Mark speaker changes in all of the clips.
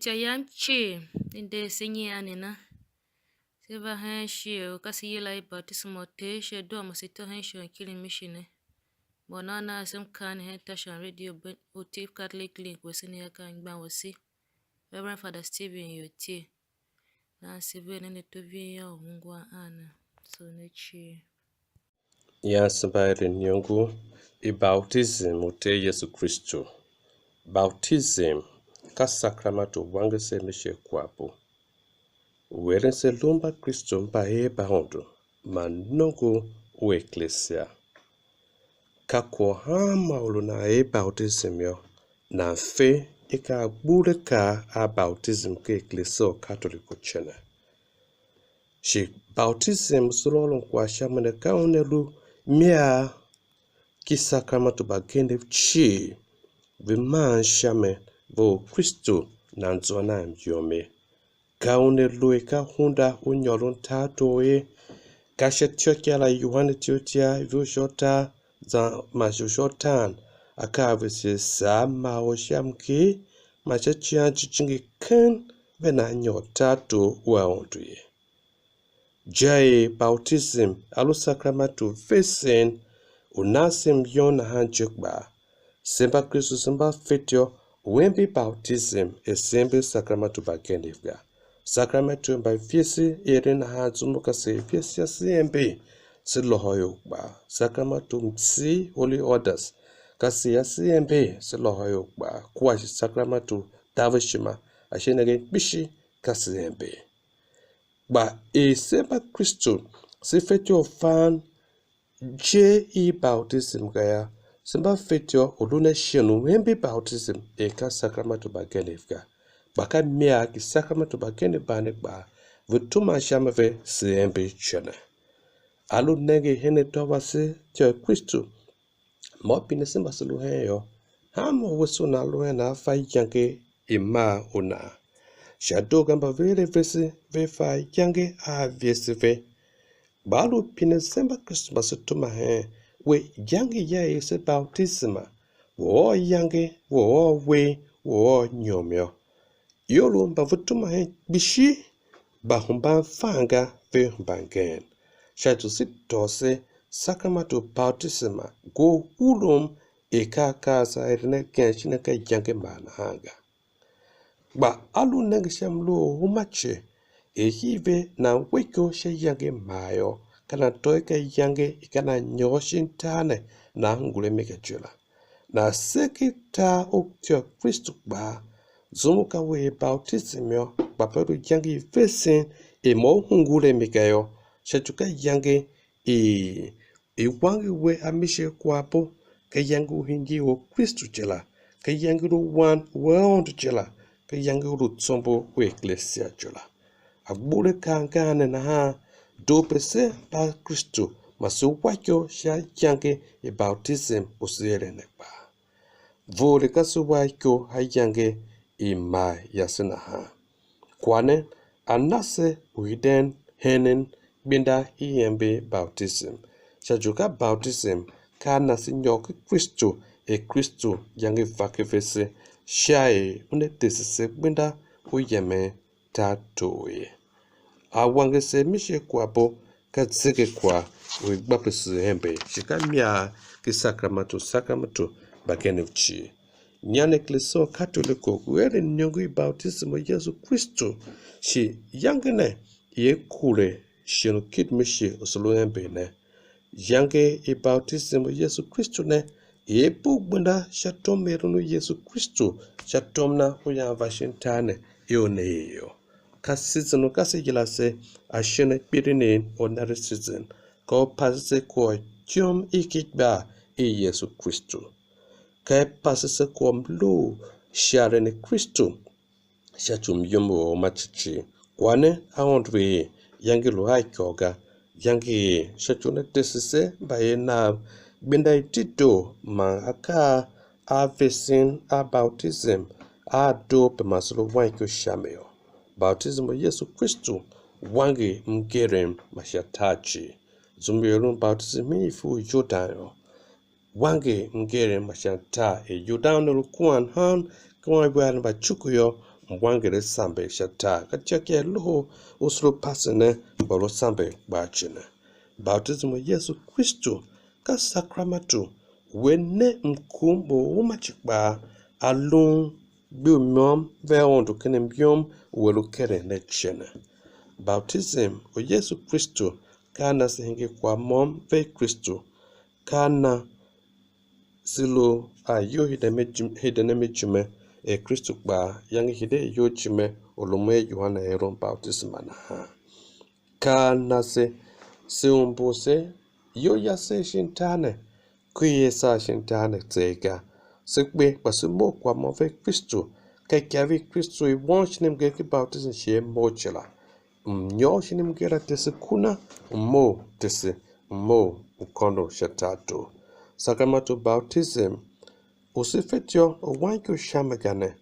Speaker 1: Chayam chi in the Sinyanina. Seva Henshio, Cassila baptismal Tesha, Domasito Hensho, and killing mission. Bonana, some kind Hentashan radio, but Utif Catholic link was in your kind Banwasi. Reverend Father Stephen, you tea. Nancy Van and the Tovia, Mungua Anna. So nature.
Speaker 2: Yasabairi Nyongu, bautism ute Yesu Kristo. Bautism, ka sakramento wangese mishe kwapo. Werense lumba Kristo mba heba hondo, manongo u eklesia. Kako hama ulu na bautism yo, na fe ika bude ka a bautism ke eklesia katoliko chene. Shi bautism sulolong kwa shamane kaunelu mia ki sakramento bagende chi viman shame vo Kristo na nzona mjome. Kaune lueka hunda unyolon tatoe kashe tiokia la Yohane tiotia vushota za mashotan akavisi sa maoshamki machachia chichingi ken vena nyotato waonduye. Jai bautism alu sakramento vesen unasim yon hanchukba. Semba Kristo semba fetio wembi bautism sembe sakramento bagenivga. Sakramento by fiesi erin hanzumuka se fiesia sembe se lohoyokba. Sakramento msi holy orders kasi sembe se lohoyokba. Kwa sakramento davishima ashenage bishi kasi sembe. Ba semba Kristo se fetio fan bautism gaya. Semba fetio olune shenu wembi bautism ka sakramento bagenivga. Baka mia ki sakramento bagene banekba vutuma shamave sembe chene. Alu nege hene towase tio Kristo. Mopine semba suluheyo. Hamo wesu na luhe na fai yange ima una. Shado gamba vere vese ve fai yange a vese ve. Balu pine semba Kristo basutuma he. We yange ya se bautisma. Wo yange, wo we, wo nyomyo. Yolo mbavutuma he bishi bahumba fanga ve humbangen. Shatu sitose sakramento bautisma go ulum eka kasa erine kenshine ka yange mana hanga. Ba alu negishamlo humache hive na weko she yange mayo. Kana toika yange ikana nyoshin tane na ngule mekachula. Na seki ta uktio Kristo ba zumuka we bautism yo baperu yange vesen mo ngule mekayo shetuka yange wangi we amishe kwapo ka yange hingi o Kristo chela ka yange wan world chela ka yange tsombo we eklesia chela. Agbule kangane na ha dopese pa Kristo masu wakyo sha yange bautism usiere nekba. Vole kasu wakyo ha yange ma yasina ha. Kwane anase uiden henen binda iembe bautism. Shajuka bautism ka nasi nyoke Kristo Kristo yange vakevese shae une desise binda uyeme tatoe. Awange se mishe kwapo katseke kwa uigbapesi hembe shikamia ki sakramento bagenevchi. Nyane eklesia katoliko wele nyongi bautismo Yesu Kristo shi yangene ye kure shinu kidmishi osolo hembe ne. Yange bautismo Yesu Kristo ne ye bugbunda shatom merunu Yesu Kristo shatomna huya vashintane yone yo. Kasizano kasijilase ashene pirine onare season ko passe ko tiom ikitba Yesu Kristo. Ka passe ko mlu sharene Kristo shatum yomo machichi kwane aondwe yangi lo haikoga yangi shatuna desise baye na binda tito ma aka a vesin a bautism a dope maslo waiko shameo. baptism Yesu Kristo wange mgerem mashatachi zumbiolun baptism ifu Jordan wange mgerem mashata Jordan lukuan han kwa bwana bachukuyo mwangere sambe shata kachake loho usro pasene bolo sambe bachina baptism Yesu Kristo ka sakramatu wene mkumbo umachikba alun biomom veondo kenem biom welu kere ne chene baptism o Yesu Kristo kana sehenge kwa mom ve Kristo kana silo a yo hidene mechume Kristo ba yang hide yo chime olume Yohana eron baptism na ha kana se umbose yo yase shintane kuye sa shintane tsega sekbe pasimo kwa move Kristo kavi Kristo I wonshnim geki baptism she mochela nyo shinim gera tese kuna mo tese mo ukondo shatato sakamato baptism usifetyo owankyo shamagane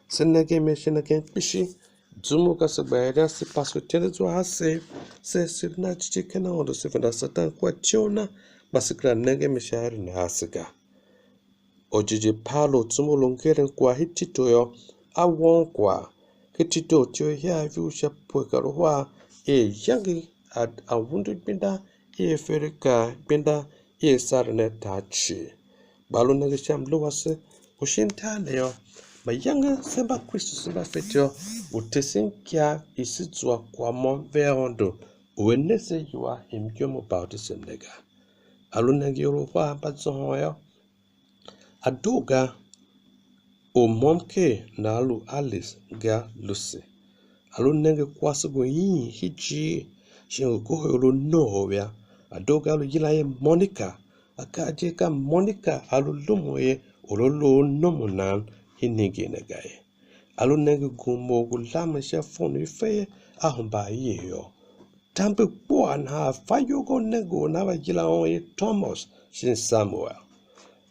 Speaker 2: senege meshenage pishi Zumu kasabaya si paso tele zo hase se sirna chichikena ondo sifenda satan kwa chiona basikra nege mishahari na hasiga ojiji palo zumu longeren kwa hitito yo awon kwa hitito tio ya viusha pwekaro wa yangi ad awundu binda ferika binda sarne tachi balo nege sham luwase ushintane yo Bayanga semba Kristo semba fetio utesin kia isizwa kwa mon verondo uenese yua himkyomo baptism nega alunegi yoruba bazonyo adoga o momke na alu Alice ga Lucy alunegi kwasugo yin hiji shingo gohoro no ya adoga alu yilaye Monica akaje ka Monica alu lumoye ololo nomunan hinigi negaye alu negi gumo gulama sha fonu ife ahumba yeyo tambe buan ha fayogo nego na wajila onye Thomas shin Samuel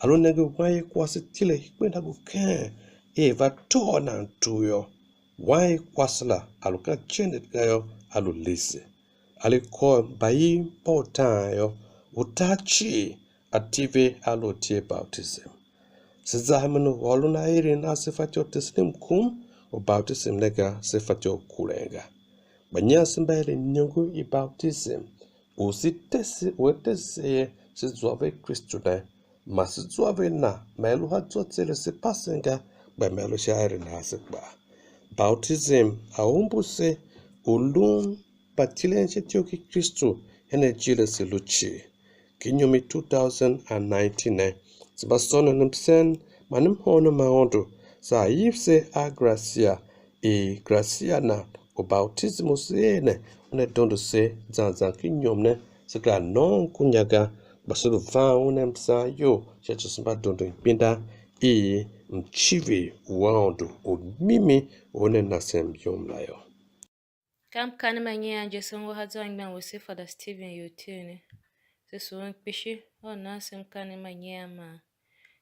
Speaker 2: alu negi waye kwasi tile hikmenda guken eva tona ntuyo waye kwasla alu ka chenet gayo alu lise aliko bayi potayo utachi ative alu tie baptism Sizamanu waluna irin asifatyo tislim kum o baptism nega sifatyo kulenga. Banya simbele nyungu I baptism usitesi wetesi sizwave Kristo na masizwave na melu hadzotele sipasenga ba melu shairi na asikba. Baptism aumbuse ulum patilenche tioki Kristo hene jile siluchi. Kinyumi 2019 Sebastono nimsen manim hono maondo sa yifse a gracia gracia na o bautismo sene une dondo se zanzan kinyomne sekla non kunyaga basulu va unem sa yo checho samba dondo pinda mchivi waondo o mimi one nasem yomla yo
Speaker 1: Kam kan manya Jason wa hadzo angban wose Father Stephen yotune se so nkpishi ona sem kan manya ma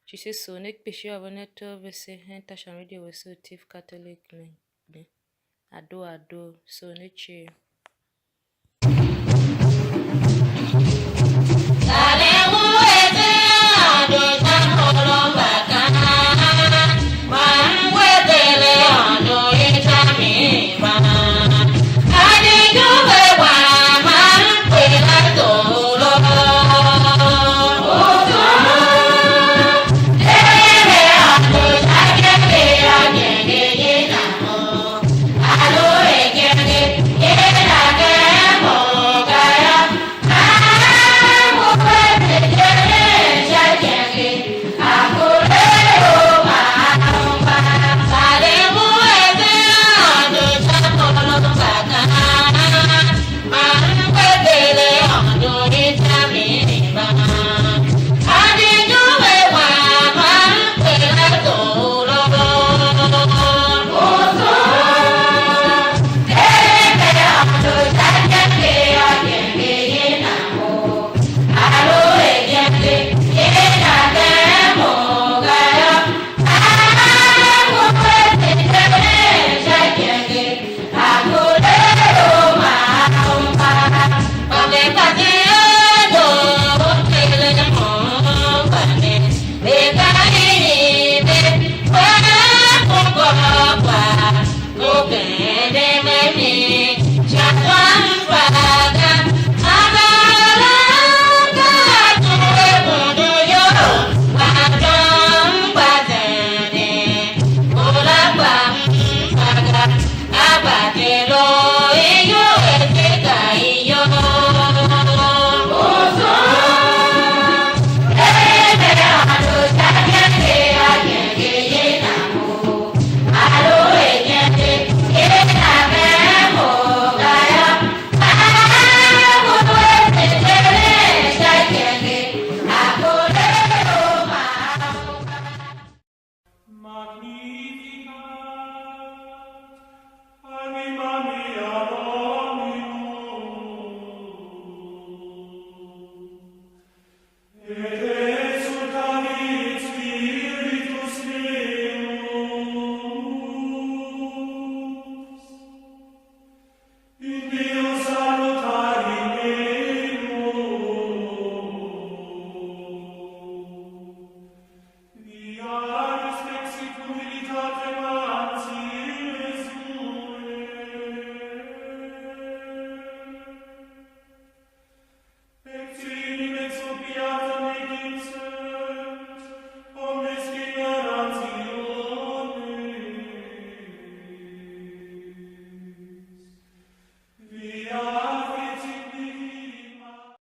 Speaker 1: Chisi so nek pishi aboneto vese henta shamidi wese utif Catholic ne ado so neche